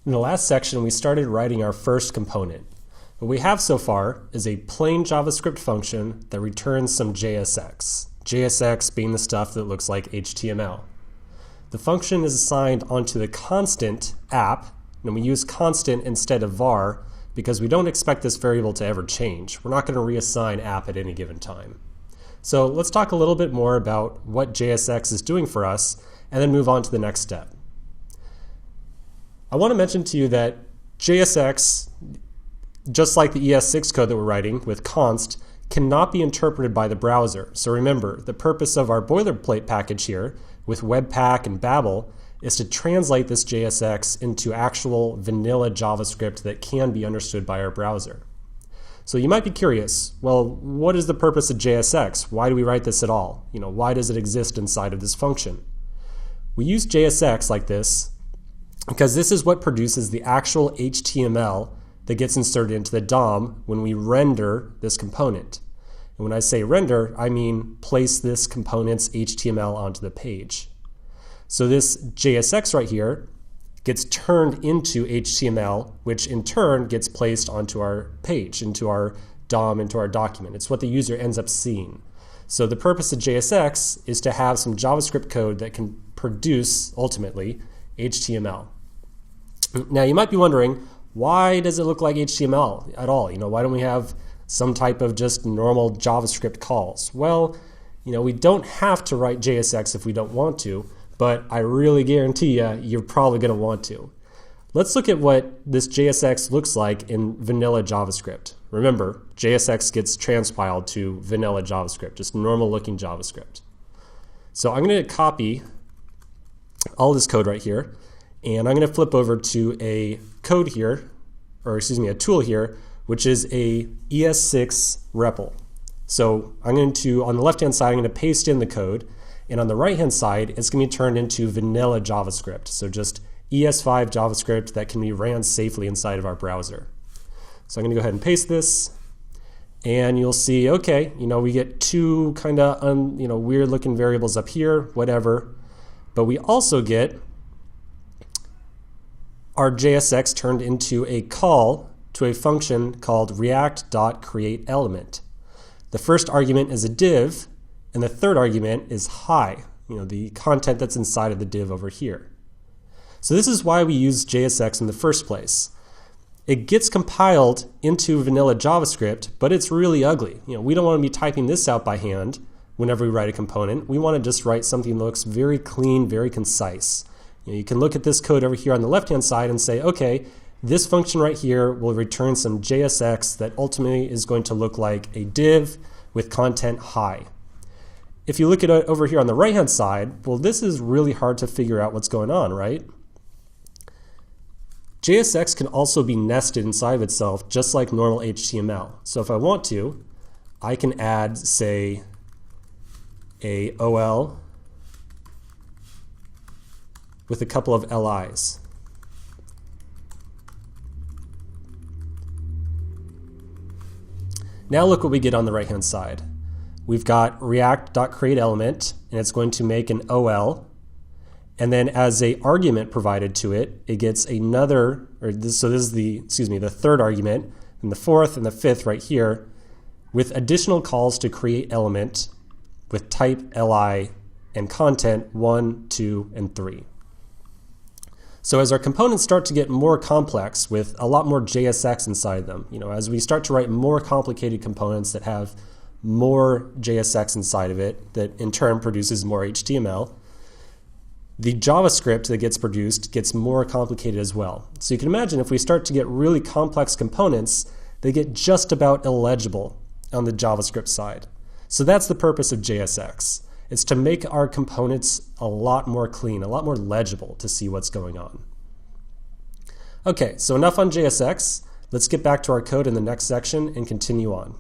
In the last section, we started writing our first component. What we have so far is a plain JavaScript function that returns some JSX. JSX being the stuff that looks like HTML. The function is assigned onto the constant app, and we use constant instead of var because we don't expect this variable to ever change. We're not going to reassign app at any given time. So let's talk a little bit more about what JSX is doing for us and then move on to the next step. I want to mention to you that JSX, just like the ES6 code that we're writing with const, cannot be interpreted by the browser. So remember, the purpose of our boilerplate package here with Webpack and Babel is to translate this JSX into actual vanilla JavaScript that can be understood by our browser. So you might be curious, well, what is the purpose of JSX? Why do we write this at all? Why does it exist inside of this function? We use JSX like this because this is what produces the actual HTML that gets inserted into the DOM when we render this component. And when I say render, I mean place this component's HTML onto the page. So this JSX right here gets turned into HTML, which in turn gets placed onto our page, into our DOM, into our document. It's what the user ends up seeing. So the purpose of JSX is to have some JavaScript code that can produce, ultimately, HTML. Now you might be wondering, why does it look like HTML at all? Why don't we have some type of just normal JavaScript calls? Well, we don't have to write JSX if we don't want to, but I really guarantee you're probably going to want to. Let's look at what this JSX looks like in vanilla JavaScript. Remember, JSX gets transpiled to vanilla JavaScript, just normal looking JavaScript. So I'm going to copy all this code right here, and I'm going to flip over to a code here, or excuse me, a tool here, which is a ES6 REPL. So I'm going to, on the left-hand side, I'm going to paste in the code, and on the right-hand side, it's going to be turned into vanilla JavaScript. So just ES5 JavaScript that can be ran safely inside of our browser. So I'm going to go ahead and paste this, and you'll see, okay, we get two kind of weird-looking variables up here, whatever, but we also get our JSX turned into a call to a function called react.createElement. The first argument is a div, and the third argument is hi, the content that's inside of the div over here. So this is why we use JSX in the first place. It gets compiled into vanilla JavaScript, but it's really ugly. We don't want to be typing this out by hand whenever we write a component. We want to just write something that looks very clean, very concise. You can look at this code over here on the left-hand side and say, okay, this function right here will return some JSX that ultimately is going to look like a div with content hi. If you look at it over here on the right-hand side, well, this is really hard to figure out what's going on, right? JSX can also be nested inside of itself just like normal HTML. So if I want to, I can add, say, a OL with a couple of LIs. Now look what we get on the right-hand side. We've got react.createElement, and it's going to make an OL, and then as a argument provided to it, it gets another, so this is the third argument, and the fourth and the fifth right here, with additional calls to create element with type li and content 1, 2, and 3. So as our components start to get more complex with a lot more JSX inside them, as we start to write more complicated components that have more JSX inside of it, that in turn produces more HTML, the JavaScript that gets produced gets more complicated as well. So you can imagine if we start to get really complex components, they get just about illegible on the JavaScript side. So that's the purpose of JSX. It's to make our components a lot more clean, a lot more legible to see what's going on. Okay, so enough on JSX. Let's get back to our code in the next section and continue on.